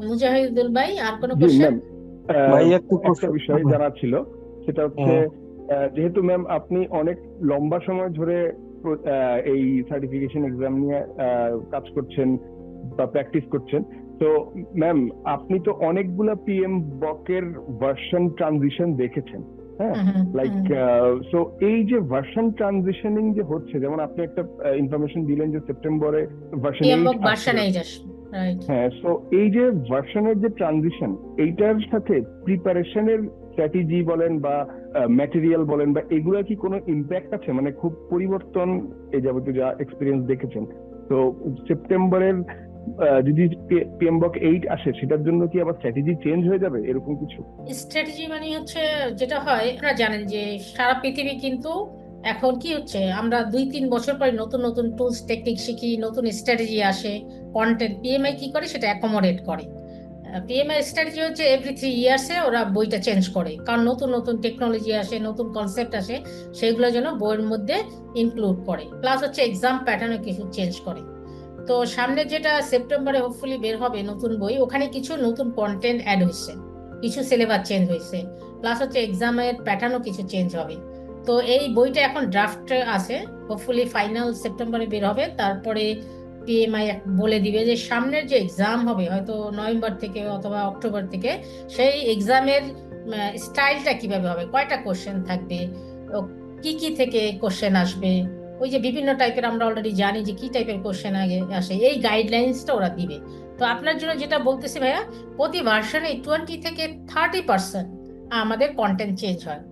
মুজাহিদুল ভাই, আর কোনো জি question? Ma'am, ভাই একটু একটা বিষয় হ্যাঁ, জানার ছিল, সেটা হচ্ছে হ্যাঁ, যেহেতু ম্যাম আপনি অনেক লম্বা সময় ধরে এই সার্টিফিকেশন এক্সাম নিয়ে কাজ করছেন বা প্র্যাকটিস করছেন, তো ম্যাম আপনি তো অনেকগুলা পিএম বকের ভার্সন ট্রানজিশন দেখেছেন, হ্যাঁ? হুম, হুম, লাইক হুম। সো এই যে ভার্সন ট্রানজিশনিং যে হচ্ছে, যেমন আপনি একটা ইনফরমেশন দিলেন যে সেপ্টেম্বরে ভার্সন এইট পিএমবক আসতে ভার্সন 8 যাচ্ছে। আসবে, রাইট। হ্যাঁ, সো এই যে ভার্সনের যে ট্রানজিশন, এইটার সাথে প্রিপারেশনের স্ট্র্যাটেজি বলেন বা ম্যাটেরিয়াল বলেন বা এগুলা কি কোনো ইম্প্যাক্ট আছে? মানে খুব পরিবর্তন এই যাবতীয় যা এক্সপিরিয়েন্স দেখেছেন, তো সেপ্টেম্বরের যদি পিএমবক 8 আসে, সেটার জন্য কি আবার স্ট্র্যাটেজি চেঞ্জ হয়ে যাবে এরকম কিছু? স্ট্র্যাটেজি মানে হচ্ছে, যেটা হয় আপনারা জানেন যে সারা পৃথিবী কিন্তু এখন কি হচ্ছে, আমরা 2-3 বছর পরে নতুন নতুন টুলস টেকনিক শিখি, নতুন স্ট্র্যাটেজি আসে, কন্টেন্ট পিএমআই কি করে সেটা অ্যাকোমোডেট করে। পিএমআই স্ট্র্যাটেজি হচ্ছে এভরি 3 ইয়ার্সে ওরা বইটা চেঞ্জ করে, কারণ নতুন নতুন টেকনোলজি আসে, নতুন কনসেপ্ট আসে, সেগুলো যেন বইয়ের মধ্যে ইনক্লুড করে। প্লাস হচ্ছে এক্সাম প্যাটার্নও কিছু চেঞ্জ করে। তো সামনে যেটা সেপ্টেম্বরে হোপফুলি বের হবে নতুন বই, ওখানে কিছু নতুন কন্টেন্ট অ্যাড হয়েছে, কিছু সিলেবাস চেঞ্জ হয়েছে, প্লাস হচ্ছে এক্সামের প্যাটার্নও কিছু চেঞ্জ হবে। তো এই বইটা এখন ড্রাফট আছে, হোপফুলি ফাইনাল সেপ্টেম্বরে বের হবে। তারপরে পিএমআই বলে দিবে যে সামনের যে এক্সাম হবে হয়তো নভেম্বর থেকে অথবা অক্টোবর থেকে, সেই এক্সামের স্টাইলটা কিভাবে হবে, কয়টা কোশ্চেন থাকবে, ও কি কি থেকে কোশ্চেন আসবে, ওই যে বিভিন্ন টাইপের, আমরা অলরেডি জানি যে কি টাইপের কোশ্চেন আগে আসে, এই গাইডলাইন্সটা ওরা দিবে। তো আপনার জন্য যেটা বলতেছি ভাইয়া, প্রতি ভার্সনে 20 থেকে 30% আমাদের কন্টেন্ট চেঞ্জ হয়।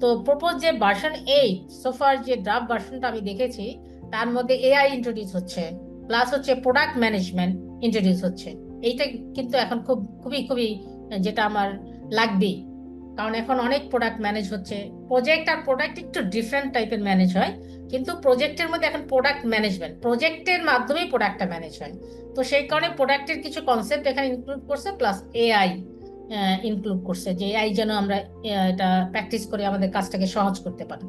তো প্রপোজ যে ভার্সন 8, সোফার যে ড্রাফট ভার্সনটা আমি দেখেছি, তার মধ্যে এআই ইন্ট্রোডিউস হচ্ছে, প্লাস হচ্ছে প্রোডাক্ট ম্যানেজমেন্ট ইন্ট্রোডিউস হচ্ছে। এইটা কিন্তু এখন খুবই খুবই যেটা আমার লাগবেই, কারণ এখন অনেক প্রোডাক্ট ম্যানেজ হচ্ছে। প্রজেক্ট আর প্রোডাক্ট একটু ডিফারেন্ট টাইপের ম্যানেজ হয়, কিন্তু প্রজেক্টের মধ্যে এখন প্রোডাক্ট ম্যানেজমেন্ট, প্রজেক্টের মাধ্যমেই প্রোডাক্টটা ম্যানেজ হয়। তো সেই কারণে প্রোডাক্টের কিছু কনসেপ্ট এখানে ইনক্লুড করছে, প্লাস এআই ইনক্লুড করছে, যে এআই যেন আমরা এটা প্র্যাকটিস করে আমাদের কাজটাকে সহজ করতে পারি।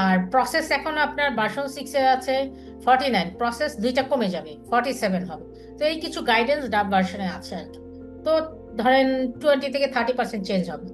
আর প্রসেস এখন আপনার ভার্সন 6-এ আছে 49, প্রসেস দুইটা কমে যাবে, 47 হবে। তো এই কিছু গাইডেন্স ডাব ভার্সনে আছে আর কি। তো ধরেন 20 থেকে 30% চেঞ্জ হবে।